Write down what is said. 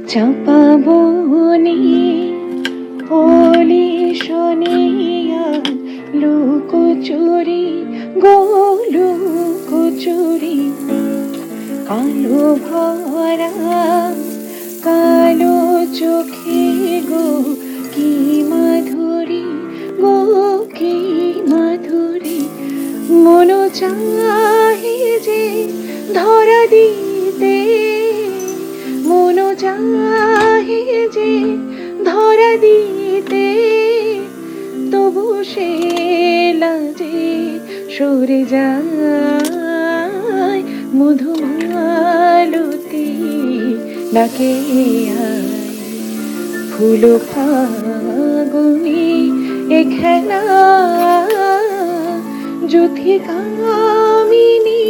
চাপা বনে পলি শনিয়া লুকোচুরি গো লুকোচুরি কালো ভরা কালো চোখে গো কি মাধুরী গো কি মাধুরী মন চাহে যে ধরা দিতে মন চাহে যে ধরা দিতে তবু সে লাজে সরে যায় মধুমালতী ডাকে আয় ফুল ফাগুনি এ খেলা যুথি কামিনী